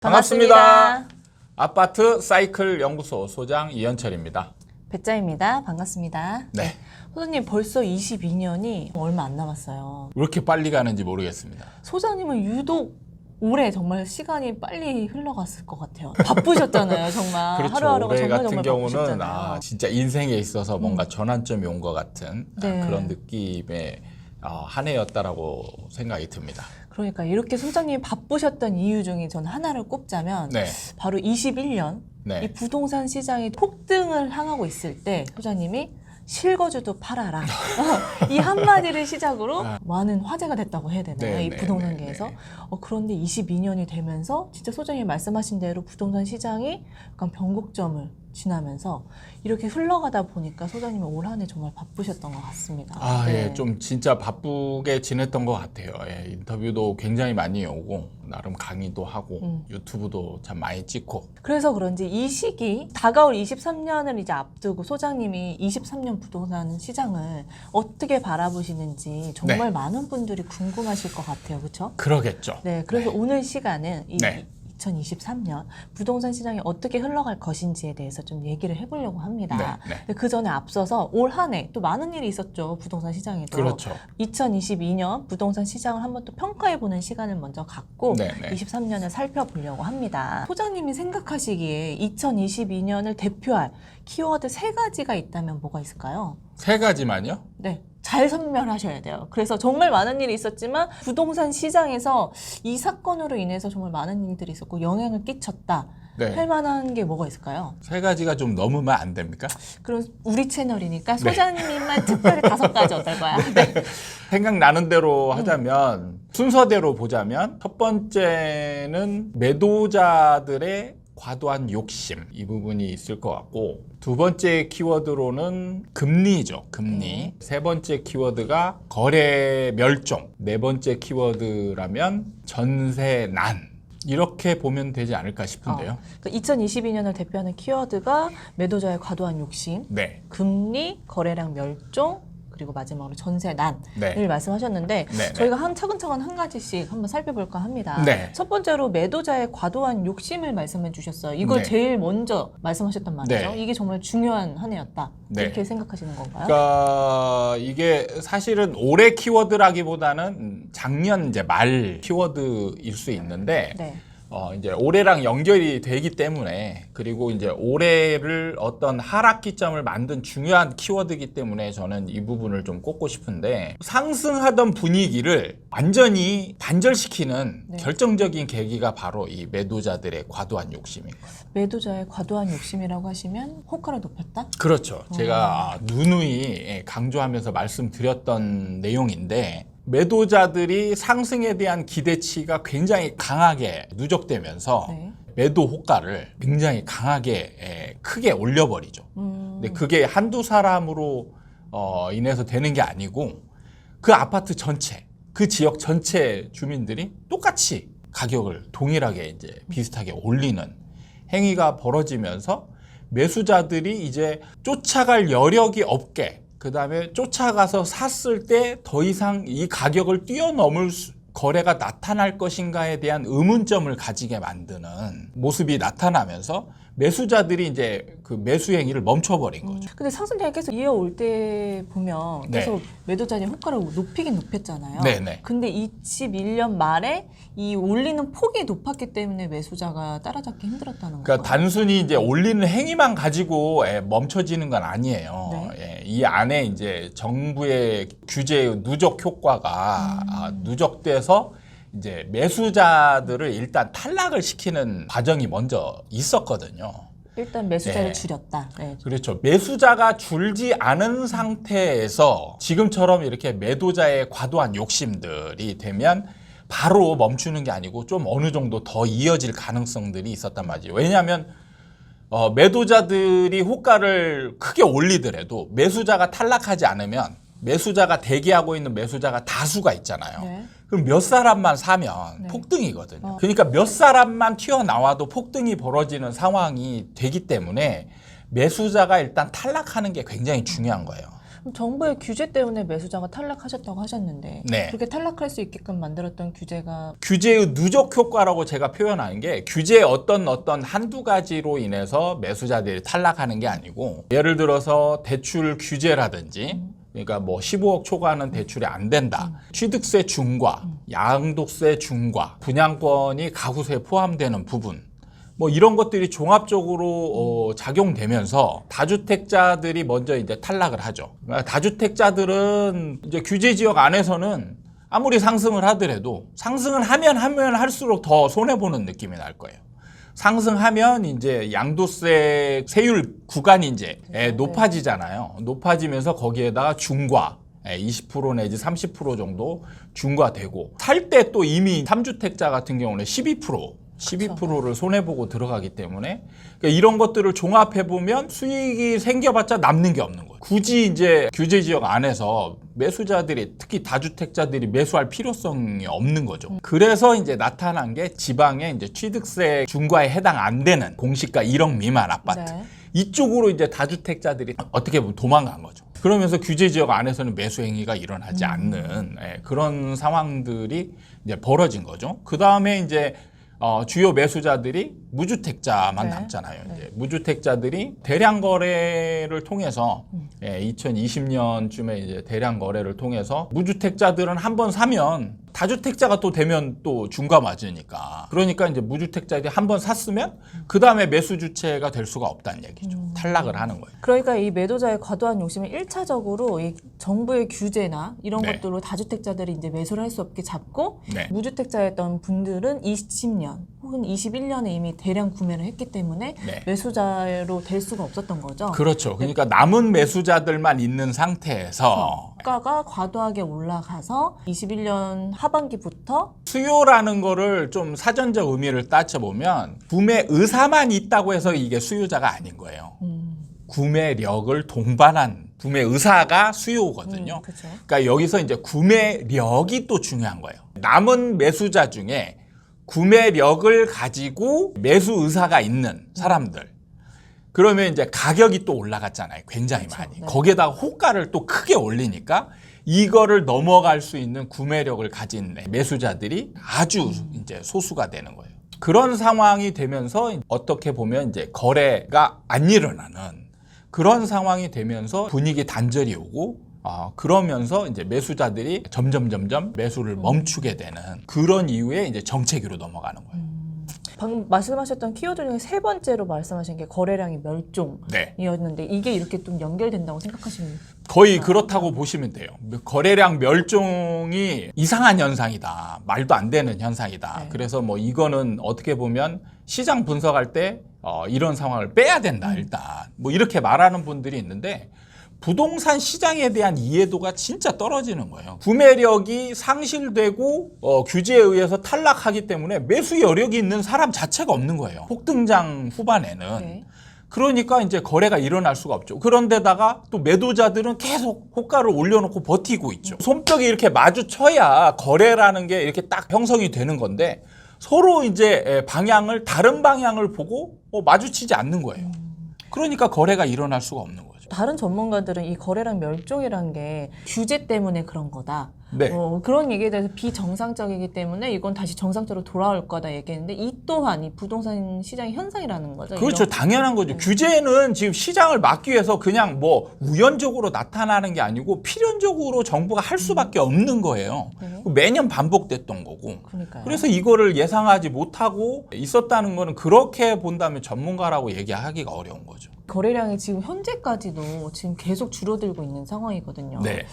반갑습니다. 아파트 사이클 연구소 소장 이현철입니다. 배짜입니다. 반갑습니다. 네. 소장님 벌써 22년이 얼마 안 남았어요. 왜 이렇게 빨리 가는지 모르겠습니다. 소장님은 유독 올해 정말 시간이 빨리 흘러갔을 것 같아요. 바쁘셨잖아요, 정말. 그렇죠. 하루하루가 올해 정말 같은 정말 경우는 바쁘셨잖아요. 진짜 인생에 있어서 뭔가 전환점이 온 것 같은 네. 그런 느낌의 한 해였다라고 생각이 듭니다. 그러니까 이렇게 소장님이 바쁘셨던 이유 중에 전 하나를 꼽자면 네. 바로 21년 네. 이 부동산 시장이 폭등을 향하고 있을 때 소장님이 실거주도 팔아라. 이 한마디를 시작으로 많은 화제가 됐다고 해야 되나요? 네, 이 네, 부동산계에서. 네, 네. 그런데 22년이 되면서 진짜 소장님이 말씀하신 대로 부동산 시장이 약간 변곡점을 지나면서 이렇게 흘러가다 보니까 소장님이 올 한 해 정말 바쁘셨던 것 같습니다. 네. 예, 좀 진짜 바쁘게 지냈던 것 같아요. 예, 인터뷰도 굉장히 많이 오고, 나름 강의도 하고, 유튜브도 참 많이 찍고. 그래서 그런지 이 시기 다가올 23년을 이제 앞두고 소장님이 23년 부동산 시장을 어떻게 바라보시는지 정말 네. 많은 분들이 궁금하실 것 같아요. 그렇죠? 그러겠죠. 네, 그래서 오늘 시간은 이 네. 2023년 부동산 시장이 어떻게 흘러갈 것인지에 대해서 좀 얘기를 해보려고 합니다. 네, 네. 근데 그 전에 앞서서 올 한 해 또 많은 일이 있었죠. 부동산 시장에도. 그렇죠. 2022년 부동산 시장을 한번 또 평가해보는 시간을 먼저 갖고 네, 네. 23년을 살펴보려고 합니다. 소장님이 생각하시기에 2022년을 대표할 키워드 3가지가 있다면 뭐가 있을까요? 3가지만요? 네. 잘 선별하셔야 돼요. 그래서 정말 많은 일이 있었지만 부동산 시장에서 이 사건으로 인해서 정말 많은 일들이 있었고 영향을 끼쳤다. 네. 할 만한 게 뭐가 있을까요? 3가지가 좀 넘으면 안 됩니까? 그럼 우리 채널이니까 소장님만 특별히 5가지 어떨 거야? 네. 생각나는 대로 하자면 순서대로 보자면 첫 번째는 매도자들의 과도한 욕심 이 부분이 있을 것 같고 두 번째 키워드로는 금리죠. 금리. 세 번째 키워드가 거래 멸종. 네 번째 키워드라면 전세 난. 이렇게 보면 되지 않을까 싶은데요. 그러니까 2022년을 대표하는 키워드가 매도자의 과도한 욕심, 네. 금리, 거래량 멸종, 그리고 마지막으로 전세 난을 네. 말씀하셨는데 네, 저희가 차근차근 한 가지씩 한번 살펴볼까 합니다. 네. 첫 번째로 매도자의 과도한 욕심을 말씀해 주셨어요. 이걸 네. 제일 먼저 말씀하셨단 말이죠. 네. 이게 정말 중요한 한 해였다. 네. 이렇게 생각하시는 건가요? 그러니까 이게 사실은 올해 키워드라기보다는 작년 이제 말 키워드일 수 있는데 네. 이제 올해랑 연결이 되기 때문에 그리고 이제 올해를 어떤 하락 기점을 만든 중요한 키워드이기 때문에 저는 이 부분을 좀 꼽고 싶은데 상승하던 분위기를 완전히 반절시키는 네. 결정적인 계기가 바로 이 매도자들의 과도한 욕심인 거예요. 매도자의 과도한 욕심이라고 하시면 호가를 높였다? 그렇죠. 제가 누누이 강조하면서 말씀드렸던 내용인데 매도자들이 상승에 대한 기대치가 굉장히 강하게 누적되면서 네. 매도 호가를 굉장히 강하게 크게 올려버리죠. 근데 그게 한두 사람으로 인해서 되는 게 아니고 그 아파트 전체, 그 지역 전체 주민들이 똑같이 가격을 동일하게 이제 비슷하게 올리는 행위가 벌어지면서 매수자들이 이제 쫓아갈 여력이 없게 그 다음에 쫓아가서 샀을 때 더 이상 이 가격을 뛰어넘을 거래가 나타날 것인가에 대한 의문점을 가지게 만드는 모습이 나타나면서 매수자들이 이제 그 매수 행위를 멈춰버린 거죠. 근데 상승장이 계속 이어올 때 보면 네. 계속 매도자의 호가를 높이긴 높였잖아요. 네네. 근데 21년 말에 이 올리는 폭이 높았기 때문에 매수자가 따라잡기 힘들었다는 거예요. 그러니까 단순히 이제 올리는 행위만 가지고 멈춰지는 건 아니에요. 네. 이 안에 이제 정부의 규제의 누적 효과가 누적돼서 이제 매수자들을 일단 탈락을 시키는 과정이 먼저 있었거든요. 일단 매수자를 네. 줄였다. 네. 그렇죠. 매수자가 줄지 않은 상태에서 지금처럼 이렇게 매도자의 과도한 욕심들이 되면 바로 멈추는 게 아니고 좀 어느 정도 더 이어질 가능성들이 있었단 말이죠. 왜냐하면 매도자들이 호가를 크게 올리더라도 매수자가 탈락하지 않으면 매수자가 대기하고 있는 매수자가 다수가 있잖아요. 네. 그럼 몇 사람만 사면 네. 폭등이거든요. 그러니까 몇 사람만 튀어나와도 폭등이 벌어지는 상황이 되기 때문에 매수자가 일단 탈락하는 게 굉장히 중요한 거예요. 그럼 정부의 규제 때문에 매수자가 탈락하셨다고 하셨는데 네. 그렇게 탈락할 수 있게끔 만들었던 규제가 규제의 누적 효과라고 제가 표현한 게 규제의 어떤 한두 가지로 인해서 매수자들이 탈락하는 게 아니고 예를 들어서 대출 규제라든지 그러니까 뭐 15억 초과는 대출이 안 된다. 취득세 중과, 양도세 중과, 분양권이 가구세에 포함되는 부분. 뭐 이런 것들이 종합적으로 작용되면서 다주택자들이 먼저 이제 탈락을 하죠. 그러니까 다주택자들은 이제 규제 지역 안에서는 아무리 상승을 하더라도 상승을 하면 할수록 더 손해 보는 느낌이 날 거예요. 상승하면 이제 양도세 세율 구간이 이제 높아지잖아요. 높아지면서 거기에다가 중과 20% 내지 30% 정도 중과되고 살 때 또 이미 3주택자 같은 경우는 12%를 손해보고 들어가기 때문에 그러니까 이런 것들을 종합해보면 수익이 생겨봤자 남는 게 없는 거예요. 굳이 이제 규제 지역 안에서 매수자들이 특히 다주택자들이 매수할 필요성이 없는 거죠. 그래서 이제 나타난 게 지방의 이제 취득세 중과에 해당 안 되는 공시가 1억 미만 아파트. 네. 이쪽으로 이제 다주택자들이 어떻게 보면 도망간 거죠. 그러면서 규제 지역 안에서는 매수 행위가 일어나지 않는 그런 상황들이 이제 벌어진 거죠. 그 다음에 이제 주요 매수자들이 무주택자만 네. 남잖아요. 이제 무주택자들이 대량 거래를 통해서 2020년쯤에 이제 대량 거래를 통해서 무주택자들은 한번 사면 다주택자가 또 되면 또 중과 맞으니까 그러니까 이제 무주택자들이 한번 샀으면 그 다음에 매수 주체가 될 수가 없다는 얘기죠. 탈락을 하는 거예요. 그러니까 이 매도자의 과도한 욕심은 1차적으로 이 정부의 규제나 이런 네. 것들로 다주택자들이 이제 매수를 할 수 없게 잡고 네. 무주택자였던 분들은 20년 혹은 21년에 이미 대량 구매를 했기 때문에 네. 매수자로 될 수가 없었던 거죠. 그렇죠. 그러니까 남은 매수자들만 있는 상태에서 주가가 과도하게 올라가서 21년 하반기부터 수요라는 거를 좀 사전적 의미를 따져보면 구매 의사만 있다고 해서 이게 수요자가 아닌 거예요. 구매력을 동반한 구매 의사가 수요거든요. 그렇죠. 그러니까 여기서 이제 구매력이 또 중요한 거예요. 남은 매수자 중에 구매력을 가지고 매수 의사가 있는 사람들. 그러면 이제 가격이 또 올라갔잖아요. 굉장히 그렇죠. 많이. 네. 거기에다가 호가를 또 크게 올리니까 이거를 넘어갈 수 있는 구매력을 가진 매수자들이 아주 이제 소수가 되는 거예요. 그런 상황이 되면서 어떻게 보면 이제 거래가 안 일어나는 그런 상황이 되면서 분위기 단절이 오고 그러면서 이제 매수자들이 점점 매수를 멈추게 되는 그런 이유에 이제 정체기로 넘어가는 거예요. 방금 말씀하셨던 키워드 중에 세 번째로 말씀하신 게 거래량이 멸종이었는데 네. 이게 이렇게 좀 연결된다고 생각하시면 거의 그렇다고 보시면 돼요. 거래량 멸종이 이상한 현상이다. 말도 안 되는 현상이다. 네. 그래서 뭐 이거는 어떻게 보면 시장 분석할 때 이런 상황을 빼야 된다. 일단 뭐 이렇게 말하는 분들이 있는데 부동산 시장에 대한 이해도가 진짜 떨어지는 거예요. 구매력이 상실되고 규제에 의해서 탈락하기 때문에 매수 여력이 있는 사람 자체가 없는 거예요. 폭등장 후반에는. 네. 그러니까 이제 거래가 일어날 수가 없죠. 그런데다가 또 매도자들은 계속 호가를 올려놓고 버티고 있죠. 손뼉이 이렇게 마주쳐야 거래라는 게 이렇게 딱 형성이 되는 건데 서로 이제 다른 방향을 보고 마주치지 않는 거예요. 그러니까 거래가 일어날 수가 없는 거예요. 다른 전문가들은 이 거래량 멸종이라는 게 규제 때문에 그런 거다. 네. 그런 얘기에 대해서 비정상적이기 때문에 이건 다시 정상적으로 돌아올 거다 얘기했는데 이 또한 이 부동산 시장의 현상이라는 거죠. 그렇죠. 이런. 당연한 거죠. 규제는 지금 시장을 막기 위해서 그냥 뭐 우연적으로 나타나는 게 아니고 필연적으로 정부가 할 수밖에 없는 거예요. 네. 매년 반복됐던 거고. 그러니까요. 그래서 이거를 예상하지 못하고 있었다는 거는 그렇게 본다면 전문가라고 얘기하기가 어려운 거죠. 거래량이 지금 현재까지도 지금 계속 줄어들고 있는 상황이거든요. 네.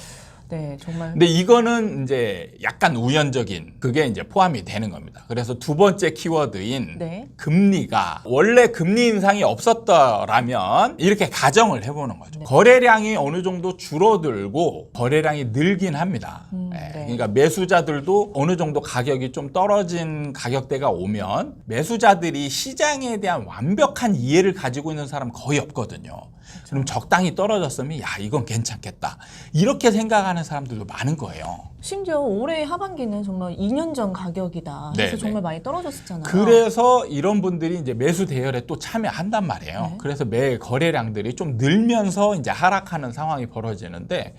네, 정말. 근데 이거는 이제 약간 우연적인 그게 이제 포함이 되는 겁니다. 그래서 두 번째 키워드인 네. 금리가 원래 금리 인상이 없었더라면 이렇게 가정을 해보는 거죠. 네. 거래량이 어느 정도 줄어들고 거래량이 늘긴 합니다. 네. 그러니까 매수자들도 어느 정도 가격이 좀 떨어진 가격대가 오면 매수자들이 시장에 대한 완벽한 이해를 가지고 있는 사람은 거의 없거든요. 그럼 적당히 떨어졌으면 야 이건 괜찮겠다 이렇게 생각하는 사람들도 많은 거예요. 심지어 올해 하반기는 정말 2년 전 가격이다 해서 네네. 정말 많이 떨어졌었잖아요. 그래서 이런 분들이 이제 매수 대열에 또 참여한단 말이에요. 네. 그래서 매 거래량들이 좀 늘면서 이제 하락하는 상황이 벌어지는데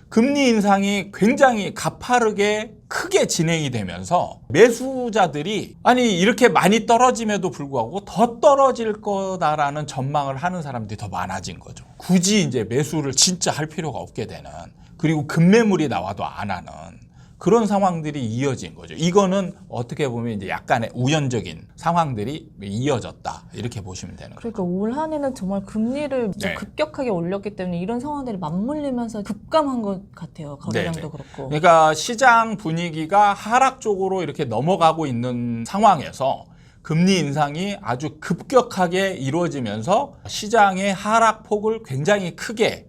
금리 인상이 굉장히 가파르게 크게 진행이 되면서 매수자들이 아니 이렇게 많이 떨어짐에도 불구하고 더 떨어질 거다라는 전망을 하는 사람들이 더 많아진 거죠. 굳이 이제 매수를 진짜 할 필요가 없게 되는, 그리고 급매물이 나와도 안 하는 그런 상황들이 이어진 거죠. 이거는 어떻게 보면 이제 약간의 우연적인 상황들이 이어졌다 이렇게 보시면 되는 거죠. 그러니까 올 한해는 정말 금리를 네. 급격하게 올렸기 때문에 이런 상황들이 맞물리면서 급감한 것 같아요. 거래량도 네네. 그렇고. 그러니까 시장 분위기가 하락 쪽으로 이렇게 넘어가고 있는 상황에서 금리 인상이 아주 급격하게 이루어지면서 시장의 하락폭을 굉장히 크게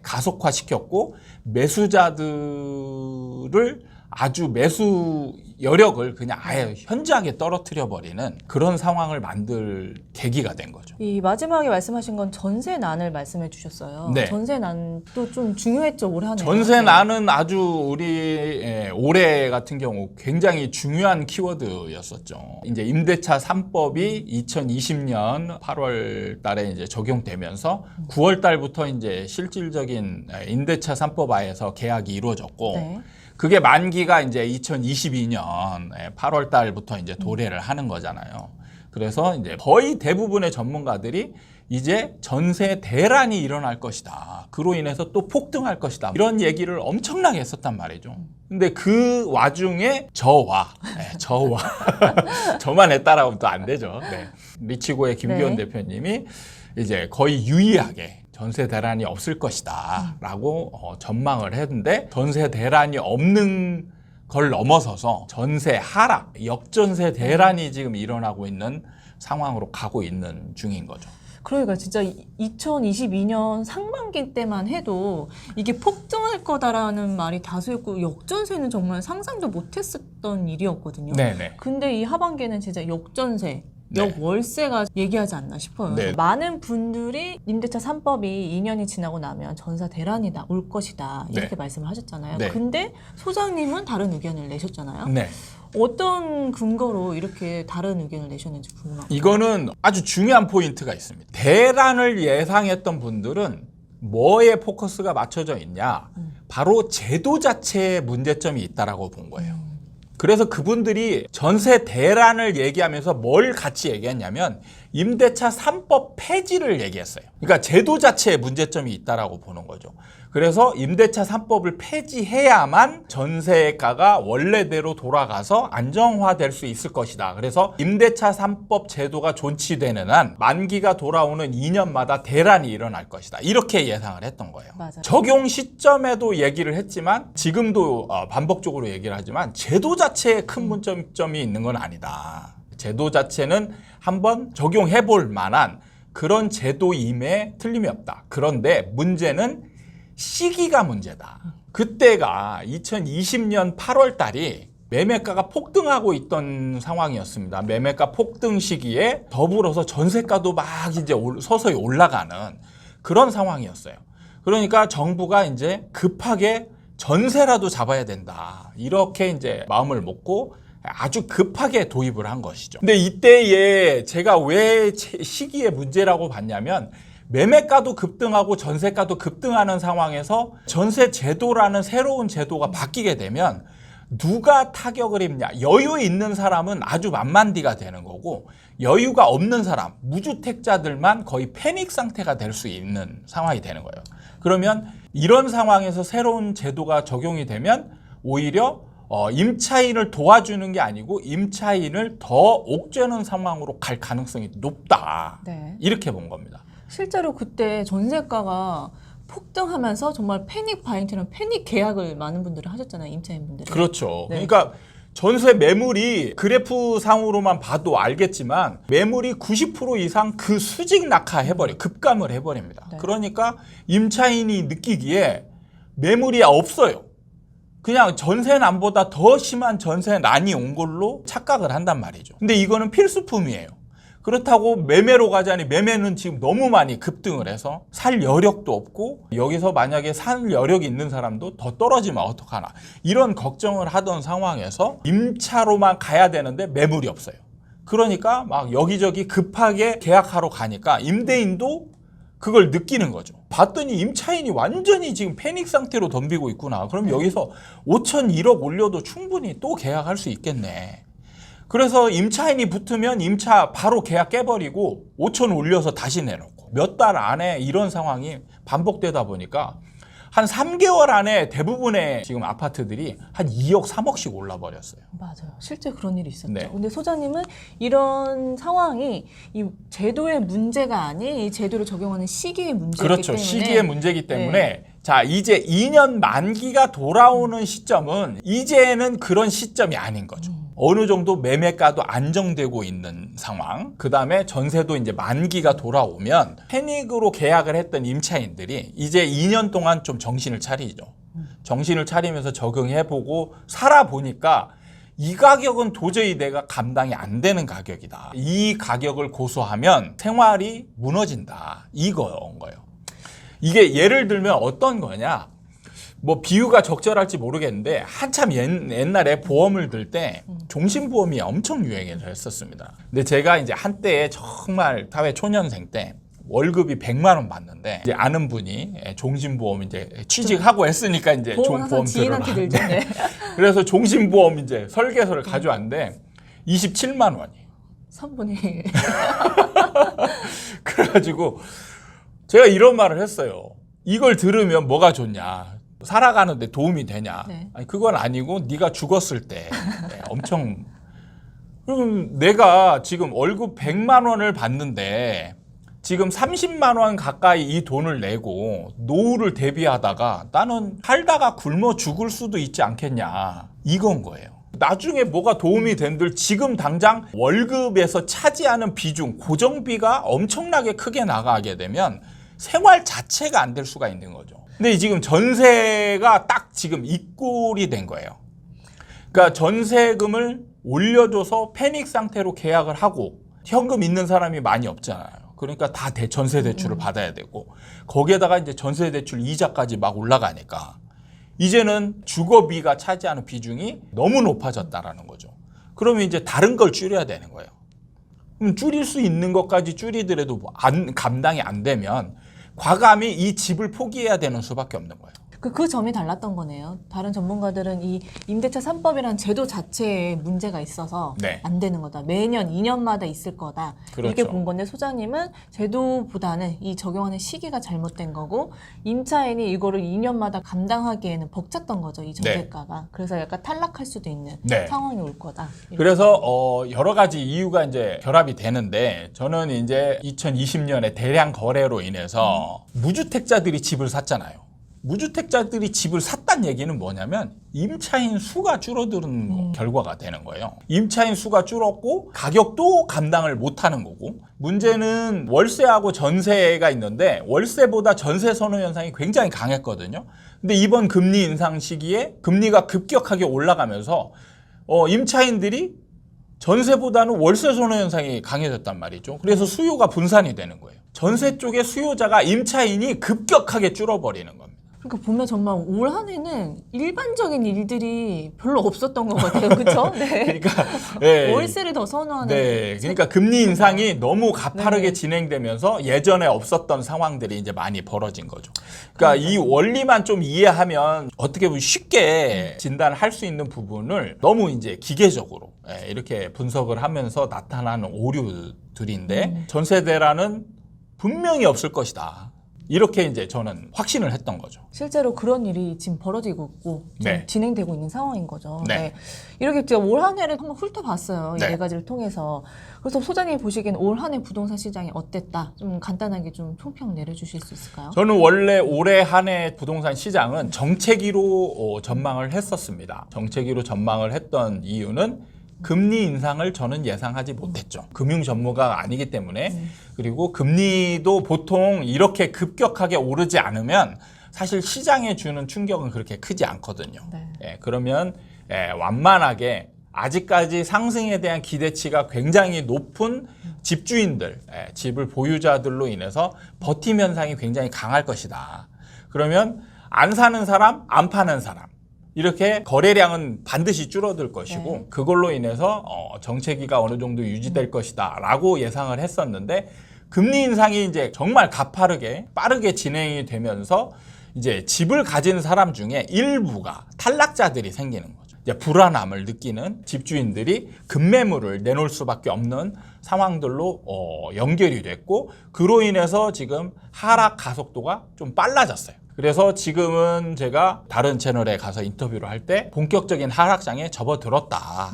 가속화시켰고 매수자들을 아주 매수 여력을 그냥 아예 현저하게 떨어뜨려 버리는 그런 상황을 만들 계기가 된 거죠. 이 마지막에 말씀하신 건 전세난을 말씀해 주셨어요. 네. 전세난도 좀 중요했죠, 올 한해. 전세난은 아주 우리 올해 같은 경우 굉장히 중요한 키워드였었죠. 이제 임대차 3법이 2020년 8월 달에 이제 적용되면서 9월 달부터 이제 실질적인 임대차 3법 하에서 계약이 이루어졌고 네. 그게 만기가 이제 2022년 8월 달부터 이제 도래를 하는 거잖아요. 그래서 이제 거의 대부분의 전문가들이 이제 전세 대란이 일어날 것이다. 그로 인해서 또 폭등할 것이다. 이런 얘기를 엄청나게 했었단 말이죠. 근데 그 와중에 저와 저만 했다라고 하면 또 안 되죠. 네. 리치고의 김기현 네. 대표님이 이제 거의 유의하게 전세 대란이 없을 것이다 라고 전망을 했는데 전세 대란이 없는 걸 넘어서서 전세 하락, 역전세 대란이 지금 일어나고 있는 상황으로 가고 있는 중인 거죠. 그러니까 진짜 2022년 상반기 때만 해도 이게 폭등할 거다라는 말이 다수였고 역전세는 정말 상상도 못했었던 일이었거든요. 네네. 근데 이 하반기에는 진짜 역전세, 네. 역월세가 얘기하지 않나 싶어요. 네. 많은 분들이 임대차 3법이 2년이 지나고 나면 전세 대란이 올 것이다 이렇게 네. 말씀을 하셨잖아요. 네. 근데 소장님은 다른 의견을 내셨잖아요. 네. 어떤 근거로 이렇게 다른 의견을 내셨는지 궁금합니다. 이거는 아주 중요한 포인트가 있습니다. 대란을 예상했던 분들은 뭐에 포커스가 맞춰져 있냐? 바로 제도 자체에 문제점이 있다라고 본 거예요. 그래서 그분들이 전세 대란을 얘기하면서 뭘 같이 얘기했냐면 임대차 3법 폐지를 얘기했어요. 그러니까 제도 자체에 문제점이 있다라고 보는 거죠. 그래서 임대차 3법을 폐지해야만 전세가가 원래대로 돌아가서 안정화될 수 있을 것이다. 그래서 임대차 3법 제도가 존치되는 한 만기가 돌아오는 2년마다 대란이 일어날 것이다. 이렇게 예상을 했던 거예요. 맞아요. 적용 시점에도 얘기를 했지만 지금도 반복적으로 얘기를 하지만 제도 자체에 큰 문제점이 있는 건 아니다. 제도 자체는 한번 적용해 볼 만한 그런 제도임에 틀림이 없다. 그런데 문제는 시기가 문제다. 그때가 2020년 8월 달이 매매가가 폭등하고 있던 상황이었습니다. 매매가 폭등 시기에 더불어서 전세가도 막 이제 서서히 올라가는 그런 상황이었어요. 그러니까 정부가 이제 급하게 전세라도 잡아야 된다. 이렇게 이제 마음을 먹고 아주 급하게 도입을 한 것이죠. 근데 이때에 제가 왜 시기의 문제라고 봤냐면 매매가도 급등하고 전세가도 급등하는 상황에서 전세 제도라는 새로운 제도가 바뀌게 되면 누가 타격을 입냐? 여유 있는 사람은 아주 만만디가 되는 거고 여유가 없는 사람, 무주택자들만 거의 패닉 상태가 될 수 있는 상황이 되는 거예요. 그러면 이런 상황에서 새로운 제도가 적용이 되면 오히려 임차인을 도와주는 게 아니고 임차인을 더 옥죄는 상황으로 갈 가능성이 높다. 네. 이렇게 본 겁니다. 실제로 그때 전세가가 폭등하면서 정말 패닉 바잉처럼 패닉 계약을 많은 분들이 하셨잖아요. 임차인분들이. 그렇죠. 네. 그러니까 전세 매물이 그래프 상으로만 봐도 알겠지만 매물이 90% 이상 그 수직 낙하해버려 급감을 해버립니다. 네. 그러니까 임차인이 느끼기에 매물이 없어요. 그냥 전세난보다 더 심한 전세난이 온 걸로 착각을 한단 말이죠. 근데 이거는 필수품이에요. 그렇다고 매매로 가자니 매매는 지금 너무 많이 급등을 해서 살 여력도 없고 여기서 만약에 살 여력이 있는 사람도 더 떨어지면 어떡하나 이런 걱정을 하던 상황에서 임차로만 가야 되는데 매물이 없어요. 그러니까 막 여기저기 급하게 계약하러 가니까 임대인도 그걸 느끼는 거죠. 봤더니 임차인이 완전히 지금 패닉 상태로 덤비고 있구나. 그럼 여기서 5천 1억 올려도 충분히 또 계약할 수 있겠네. 그래서 임차인이 붙으면 임차 바로 계약 깨버리고 5천 올려서 다시 내놓고 몇 달 안에 이런 상황이 반복되다 보니까 한 3개월 안에 대부분의 지금 아파트들이 한 2억, 3억씩 올라버렸어요. 맞아요. 실제 그런 일이 있었죠. 네. 근데 소장님은 이런 상황이 이 제도의 문제가 아닌 이 제도를 적용하는 시기의 문제이기 그렇죠. 때문에 시기의 문제이기 때문에 자 이제 2년 만기가 돌아오는 시점은 이제는 그런 시점이 아닌 거죠. 어느 정도 매매가도 안정되고 있는 상황. 그 다음에 전세도 이제 만기가 돌아오면 패닉으로 계약을 했던 임차인들이 이제 2년 동안 좀 정신을 차리죠. 정신을 차리면서 적응해보고 살아보니까 이 가격은 도저히 내가 감당이 안 되는 가격이다. 이 가격을 고수하면 생활이 무너진다. 이거인 거예요. 이게 예를 들면 어떤 거냐. 뭐 비유가 적절할지 모르겠는데 한참 옛날에 보험을 들 때 종신보험이 엄청 유행을 했었습니다. 근데 제가 이제 한때 정말 사회 초년생 때 월급이 100만 원 받는데 이제 아는 분이 종신보험 이제 취직하고 했으니까 이제 보험 지인한테 들죠. 네. 그래서 종신보험 이제 설계서를 가져왔는데 27만 원이 3분의 1. 그래가지고 제가 이런 말을 했어요. 이걸 들으면 뭐가 좋냐? 살아가는데 도움이 되냐? 네. 아니 그건 아니고 네가 죽었을 때 엄청 그럼 내가 지금 월급 100만 원을 받는데 지금 30만 원 가까이 이 돈을 내고 노후를 대비하다가 나는 살다가 굶어 죽을 수도 있지 않겠냐 이건 거예요. 나중에 뭐가 도움이 된들 지금 당장 월급에서 차지하는 비중 고정비가 엄청나게 크게 나가게 되면 생활 자체가 안 될 수가 있는 거죠. 근데 지금 전세가 딱 지금 이 꼴이 된 거예요. 그러니까 전세금을 올려줘서 패닉 상태로 계약을 하고 현금 있는 사람이 많이 없잖아요. 그러니까 다 전세 대출을 받아야 되고 거기에다가 이제 전세 대출 이자까지 막 올라가니까 이제는 주거비가 차지하는 비중이 너무 높아졌다라는 거죠. 그러면 이제 다른 걸 줄여야 되는 거예요. 그럼 줄일 수 있는 것까지 줄이더라도 감당이 안 되면 과감히 이 집을 포기해야 되는 수밖에 없는 거예요. 그 점이 달랐던 거네요. 다른 전문가들은 이 임대차 3법이라는 제도 자체에 문제가 있어서 네. 안 되는 거다. 매년 2년마다 있을 거다. 그렇죠. 이렇게 본 건데 소장님은 제도보다는 이 적용하는 시기가 잘못된 거고 임차인이 이거를 2년마다 감당하기에는 벅찼던 거죠. 이 전세가가. 그래서 약간 탈락할 수도 있는 네. 상황이 올 거다. 그래서 여러 가지 이유가 이제 결합이 되는데 저는 이제 2020년에 대량 거래로 인해서 무주택자들이 집을 샀잖아요. 무주택자들이 집을 샀다는 얘기는 뭐냐면 임차인 수가 줄어드는 결과가 되는 거예요. 임차인 수가 줄었고 가격도 감당을 못하는 거고 문제는 월세하고 전세가 있는데 월세보다 전세 선호 현상이 굉장히 강했거든요. 근데 이번 금리 인상 시기에 금리가 급격하게 올라가면서 임차인들이 전세보다는 월세 선호 현상이 강해졌단 말이죠. 그래서 수요가 분산이 되는 거예요. 전세 쪽의 수요자가 임차인이 급격하게 줄어버리는 겁니다. 그러니까 보면 정말 올 한 해는 일반적인 일들이 별로 없었던 것 같아요. 그렇죠? 네. 그러니까 네. 월세를 더 선호하는. 네. 그러니까 금리 인상이 너무 가파르게 네. 진행되면서 예전에 없었던 상황들이 이제 많이 벌어진 거죠. 그러니까 이 원리만 좀 이해하면 어떻게 보면 쉽게 진단을 할 수 있는 부분을 너무 이제 기계적으로 이렇게 분석을 하면서 나타나는 오류들인데 전세대란은 분명히 없을 것이다. 이렇게 이제 저는 확신을 했던 거죠. 실제로 그런 일이 지금 벌어지고 있고 네. 진행되고 있는 상황인 거죠. 네. 네. 이렇게 제가 올 한 해를 한번 훑어봤어요. 네. 이 네 가지를 통해서. 그래서 소장님이 보시기엔 올 한 해 부동산 시장이 어땠다? 좀 간단하게 좀 총평 내려주실 수 있을까요? 저는 원래 올해 한 해 부동산 시장은 정체기로 전망을 했었습니다. 정체기로 전망을 했던 이유는 금리 인상을 저는 예상하지 못했죠. 금융 전문가가 아니기 때문에 그리고 금리도 보통 이렇게 급격하게 오르지 않으면 사실 시장에 주는 충격은 그렇게 크지 않거든요. 네. 그러면 완만하게 아직까지 상승에 대한 기대치가 굉장히 높은 집주인들, 집을 보유자들로 인해서 버팀 현상이 굉장히 강할 것이다. 그러면 안 사는 사람, 안 파는 사람 이렇게 거래량은 반드시 줄어들 것이고 네. 그걸로 인해서 정체기가 어느 정도 유지될 것이다라고 예상을 했었는데 금리 인상이 이제 정말 가파르게 빠르게 진행이 되면서 이제 집을 가진 사람 중에 일부가 탈락자들이 생기는 거죠. 이제 불안함을 느끼는 집주인들이 급매물을 내놓을 수밖에 없는 상황들로 연결이 됐고 그로 인해서 지금 하락 가속도가 좀 빨라졌어요. 그래서 지금은 제가 다른 채널에 가서 인터뷰를 할 때 본격적인 하락장에 접어들었다.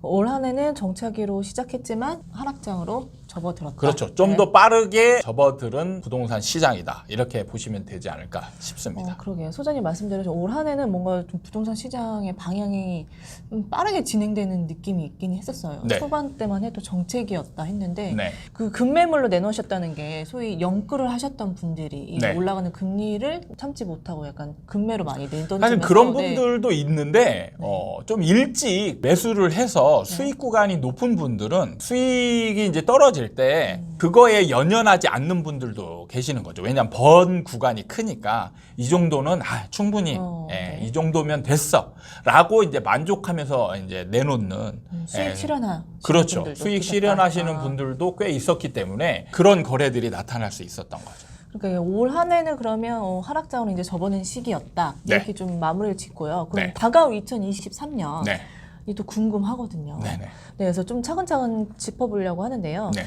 올 한 해는 정착기로 시작했지만 하락장으로 접어들었다. 그렇죠. 좀 더 빠르게 접어들은 부동산 시장이다. 이렇게 보시면 되지 않을까 싶습니다. 그러게요. 소장님 말씀대로 올 한 해는 뭔가 좀 부동산 시장의 방향이 좀 빠르게 진행되는 느낌이 있긴 했었어요. 네. 초반 때만 해도 정책이었다 했는데 네. 그 급매물로 내놓으셨다는 게 소위 영끌을 하셨던 분들이 이 네. 올라가는 금리를 참지 못하고 약간 급매로 많이 내던지면서 사실 그런 분들도 있는데 좀 일찍 매수를 해서 수익 구간이 높은 분들은 수익이 이제 떨어질 때 그거에 연연하지 않는 분들도 계시는 거죠. 왜냐하면 번 구간이 크니까 이 정도는 충분히 네. 이 정도면 됐어라고 이제 만족하면서 이제 내놓는 수익 실현하 그렇죠. 분들도 수익 계셨다. 실현하시는 분들도 꽤 있었기 때문에 그런 거래들이 나타날 수 있었던 거죠. 그러니까 올 한 해는 그러면 하락장으로 이제 접어든 시기였다. 네. 이렇게 좀 마무리를 짓고요. 그럼 네. 다가올 2023년 네. 이 또 궁금하거든요. 네네. 네, 그래서 좀 차근차근 짚어보려고 하는데요. 네.